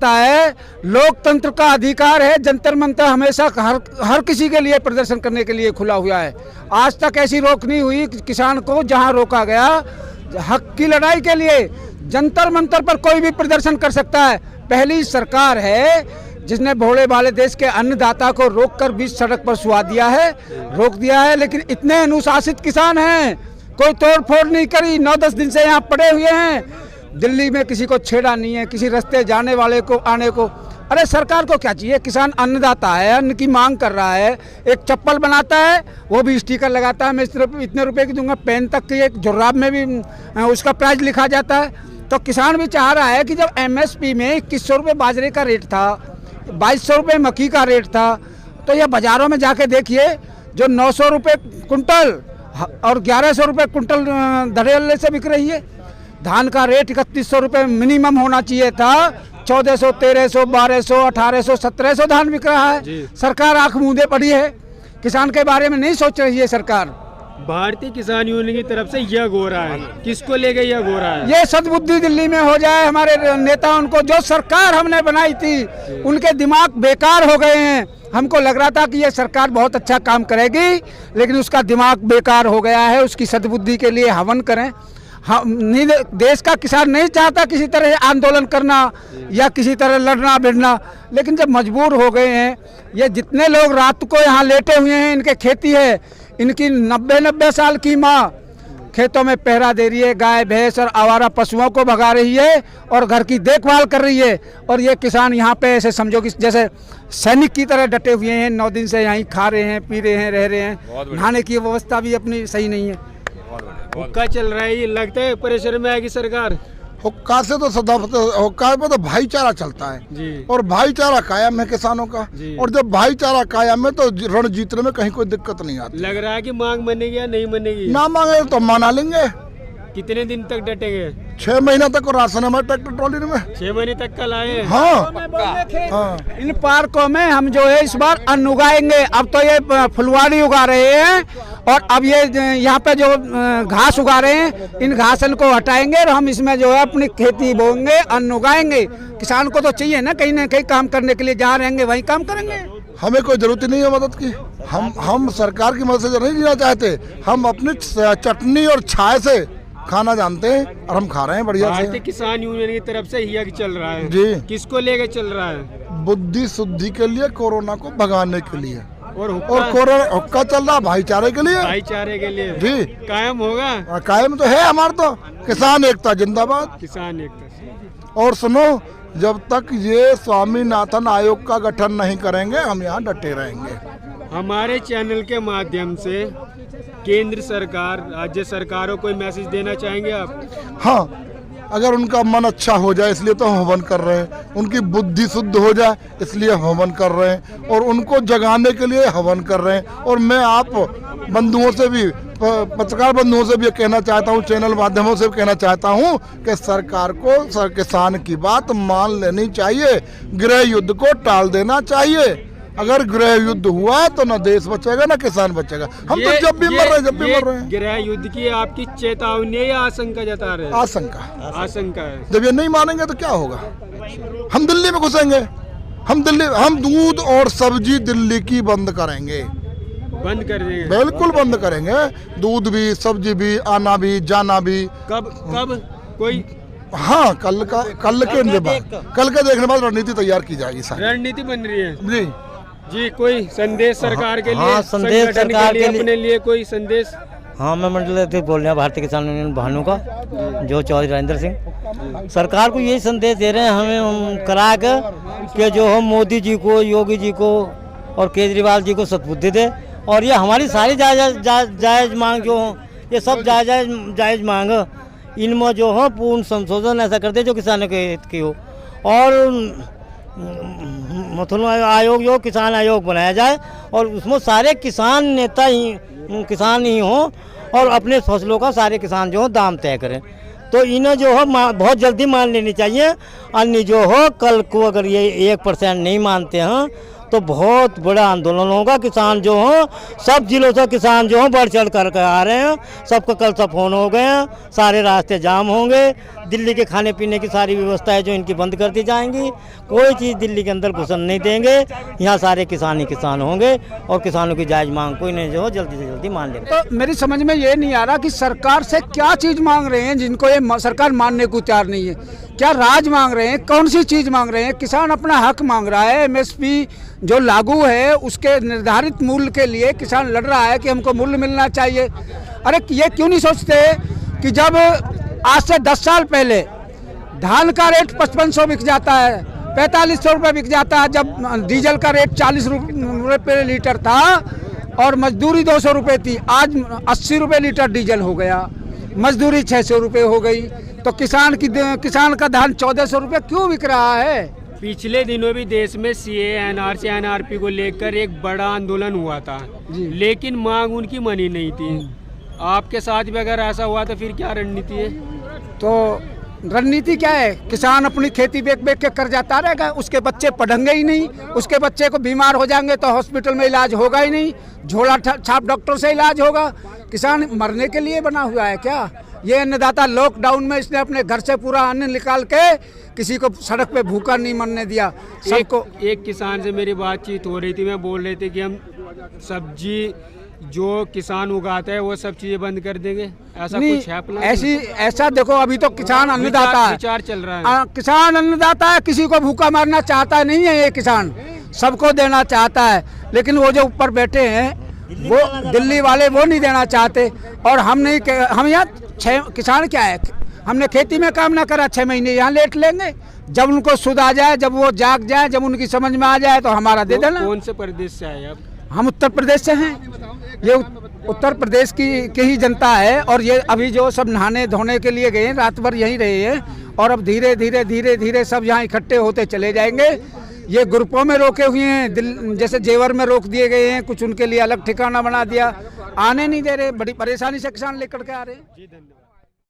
कहता है लोकतंत्र का अधिकार है, जंतर मंतर हमेशा हर किसी के लिए प्रदर्शन करने के लिए खुला हुआ है। आज तक ऐसी रोक नहीं हुई किसान को, जहां रोका गया हक की लड़ाई के लिए जंतर मंतर पर कोई भी प्रदर्शन कर सकता है। पहली सरकार है जिसने भोले भाले देश के अन्नदाता को रोककर बीच सड़क पर सुला दिया है, रोक दिया है। लेकिन इतने अनुशासित किसान हैं, कोई तोड़ फोड़ नहीं करी, 9-10 दिन से यहाँ पड़े हुए हैं। दिल्ली में किसी को छेड़ा नहीं है, किसी रास्ते जाने वाले को आने को। अरे सरकार को क्या चाहिए? किसान अन्नदाता है, अन्न की मांग कर रहा है। एक चप्पल बनाता है, वो भी स्टिकर लगाता है, मैं इतने रुपए की दूंगा। पेन तक की एक जुर्राब में भी उसका प्राइस लिखा जाता है। तो किसान भी चाह रहा है कि जब MSP में 2100 रुपये बाजरे का रेट था, 2200 रुपये मक्की का रेट था, तो ये बाज़ारों में जाके देखिए जो 900 रुपये कुंटल और 1100 रुपये कुंटल धड़ल्ले से बिक रही है। धान का रेट 3100 रुपये मिनिमम होना चाहिए था, 1400, 1300, 1200, 1800, 1700 धान बिक रहा है। सरकार आंख मूंदे पड़ी है, किसान के बारे में नहीं सोच रही है सरकार। भारतीय किसान यूनियन की तरफ से यह हो रहा है, किसको लेके यह हो रहा है? ये सद्बुद्धि दिल्ली में हो जाए। हमारे नेता उनको, जो सरकार हमने बनाई थी उनके दिमाग बेकार हो गए हैं। हमको लग रहा था कि ये सरकार बहुत अच्छा काम करेगी, लेकिन उसका दिमाग बेकार हो गया है। उसकी सद्बुद्धि के लिए हवन करें। हम देश का किसान नहीं चाहता किसी तरह आंदोलन करना या किसी तरह लड़ना भिड़ना, लेकिन जब मजबूर हो गए हैं, ये जितने लोग रात को यहाँ लेटे हुए हैं, इनके खेती है, इनकी 90 साल की माँ खेतों में पहरा दे रही है, गाय भैंस और आवारा पशुओं को भगा रही है और घर की देखभाल कर रही है। और ये किसान यहाँ पे ऐसे समझो कि जैसे सैनिक की तरह डटे हुए हैं, 9 दिन से यहीं खा रहे हैं, पी रहे हैं, रह रहे हैं। नहाने की व्यवस्था भी अपनी सही नहीं है। हुक्का चल रहा है, ये लगता है परेशानी में आएगी सरकार। हुक्का से तो सदा हुक्का में तो भाईचारा चलता है जी। और भाईचारा कायम है किसानों का। और जब भाईचारा कायम है तो रण जीतने में कहीं कोई दिक्कत नहीं आती। लग रहा है कि मांग बनेगी या नहीं बनेगी? ना मांगे तो मना लेंगे। कितने दिन तक डटेंगे? 6 महीना तक राशन हमारे ट्रैक्टर ट्रॉली में 6 महीने तक कल आए। हाँ। इन पार्कों में हम जो है इस बार अन्न उगाएंगे। अब तो ये फुलवाड़ी उगा रहे हैं और अब ये यहाँ पे जो घास उगा रहे हैं, इन घासन को हटाएंगे और हम इसमें जो है अपनी खेती बोएंगे, अन्न उगाएंगे। किसान को तो चाहिए ना कहीं काम करने के लिए, जहाँ रहेंगे वहीं काम करेंगे। हमें कोई जरूरत नहीं है मदद की। हम सरकार की मदद से नहीं जीना चाहते। हम अपनी चटनी और छाय से खाना जानते हैं और हम खा रहे हैं बढ़िया से। भारतीय किसान यूनियन की तरफ से यह चल रहा है जी। किसको लेके चल रहा है? बुद्धि शुद्धि के लिए, कोरोना को भगाने के लिए। और कोरोना हुक्का चल रहा भाईचारे के लिए। भाईचारे के लिए जी। कायम होगा? कायम तो है हमारा। तो किसान एकता जिंदाबाद। किसान एकता। और सुनो, जब तक ये स्वामीनाथन आयोग का गठन नहीं करेंगे हम यहाँ डटे रहेंगे। हमारे चैनल के माध्यम से केंद्र सरकार, राज्य सरकारों को मैसेज देना चाहेंगे आप? हाँ, अगर उनका मन अच्छा हो जाए इसलिए तो हवन कर रहे हैं, उनकी बुद्धि शुद्ध हो जाए इसलिए हवन कर रहे हैं और उनको जगाने के लिए हवन कर रहे हैं। और मैं आप बंधुओं से भी, पत्रकार बंधुओं से भी कहना चाहता हूँ, चैनल माध्यमों से भी कहना चाहता हूँ कि सरकार को किसान की बात मान लेनी चाहिए, गृह युद्ध को टाल देना चाहिए। अगर गृह युद्ध हुआ तो न देश बचेगा न किसान बचेगा। हम तो जब भी मर रहे हैं। गृह युद्ध की आपकी चेतावनी या आशंका जता रहे हैं? आशंका है। जब ये नहीं मानेंगे तो क्या होगा? हम दिल्ली में घुसेंगे। हम दूध और सब्जी दिल्ली की बंद करेंगे। बंद कर देंगे? बिल्कुल बंद करेंगे। दूध भी, सब्जी भी, आना भी, जाना भी। कब कोई? हाँ, कल के देखने के बाद रणनीति तैयार की जाएगी। रणनीति बन रही है जी। जी, कोई संदेश सरकार के लिए? हाँ, संदेश सरकार के लिए अपने लिए कोई संदेश? हाँ, मैं मंडल अध्यक्ष बोल रहे हैं भारतीय किसान यूनियन भानु का, जो चौधरी राजेंद्र सिंह। सरकार को यही संदेश दे रहे हैं हमें करा कर कि जो हम मोदी जी को, योगी जी को और केजरीवाल जी को सद्बुद्धि दे। और ये हमारी सारी जायज़ मांग जो हो, ये सब जायज़ मांग, इनमें जो हो पूर्ण संशोधन ऐसा कर दे जो किसानों के हित की हो। और मथुरा आयोग जो किसान आयोग बनाया जाए और उसमें सारे किसान नेता ही, किसान ही हों और अपने फसलों का सारे किसान जो हो दाम तय करें। तो इन्हें जो हो बहुत जल्दी मान लेनी चाहिए। अन्य जो हो कल को अगर ये 1% नहीं मानते हैं तो बहुत बड़ा आंदोलन होगा। किसान जो हों, सब जिलों से किसान जो हों बढ़ चढ़ कर आ रहे हैं। सबका कल सब फोन हो गए हैं, सारे रास्ते जाम होंगे। दिल्ली के खाने पीने की सारी व्यवस्था है जो इनकी बंद कर दी जाएंगी। कोई चीज़ दिल्ली के अंदर घुसन नहीं देंगे। यहाँ सारे किसान ही किसान होंगे और किसानों की जायज़ मांग कोई नहीं जो हो जल्दी से जल्दी मान लेंगे। तो मेरी समझ में ये नहीं आ रहा कि सरकार से क्या चीज़ मांग रहे हैं जिनको ये सरकार मानने को तैयार नहीं है। क्या राज मांग रहे हैं, कौन सी चीज़ मांग रहे हैं? किसान अपना हक मांग रहा है। एमएसपी जो लागू है उसके निर्धारित मूल्य के लिए किसान लड़ रहा है कि हमको मूल्य मिलना चाहिए। अरे ये क्यों नहीं सोचते कि जब आज से 10 साल पहले धान का रेट 5500 बिक जाता है, 4500 रुपये बिक जाता है, जब डीजल का रेट 40 रुपये लीटर था और मजदूरी 200 रुपये थी, आज 80 रुपये लीटर डीजल हो गया, मजदूरी 600 रुपये हो गई। तो किसान का धान 1400 रुपये क्यों बिक रहा है? पिछले दिनों भी देश में सीए एनआरसी एनआरपी को लेकर एक बड़ा आंदोलन हुआ था, लेकिन मांग उनकी मनी नहीं थी। आपके साथ भी अगर ऐसा हुआ तो फिर क्या रणनीति है? तो रणनीति क्या है? किसान अपनी खेती बेच बेच के कर जाता रहेगा, उसके बच्चे पढ़ेंगे ही नहीं, उसके बच्चे को बीमार हो जाएंगे तो हॉस्पिटल में इलाज होगा ही नहीं, झोला छाप डॉक्टर से इलाज होगा। किसान मरने के लिए बना हुआ है क्या? ये अन्नदाता लॉकडाउन में इसने अपने घर से पूरा अन्न निकाल के किसी को सड़क पे भूखा नहीं मरने दिया सबको। एक किसान से मेरी बातचीत हो रही थी, मैं बोल रहे थे कि हम सब्जी जो किसान उगाता है वो सब चीजें बंद कर देंगे, ऐसा कुछ है प्लान? ऐसा देखो, अभी तो किसान अन्नदाता है, विचार चल रहा है। किसान अन्नदाता है, किसी को भूखा मारना चाहता नहीं है। ये किसान सबको देना चाहता है, लेकिन वो जो ऊपर बैठे हैं वो दिल्ली वाले वो नहीं देना चाहते। और हम यहाँ किसान क्या है, हमने खेती में काम ना करा, 6 महीने यहाँ लेट लेंगे। जब उनको सुध आ जाए, जब वो जाग जाए, जब उनकी समझ में आ जाए तो हमारा दे देना। कौन से प्रदेश से आए आप? हम उत्तर प्रदेश से हैं। ये उत्तर प्रदेश की ही जनता है और ये अभी जो सब नहाने धोने के लिए गए हैं, रात भर यहीं रहे हैं और अब धीरे धीरे सब यहाँ इकट्ठे होते चले जाएंगे। ये ग्रुपों में रोके हुए हैं, जैसे जेवर में रोक दिए गए हैं, कुछ उनके लिए अलग ठिकाना बना दिया, आने नहीं दे रहे। बड़ी परेशानी से किसान लेकर के आ रहे हैं। जी धन्यवाद।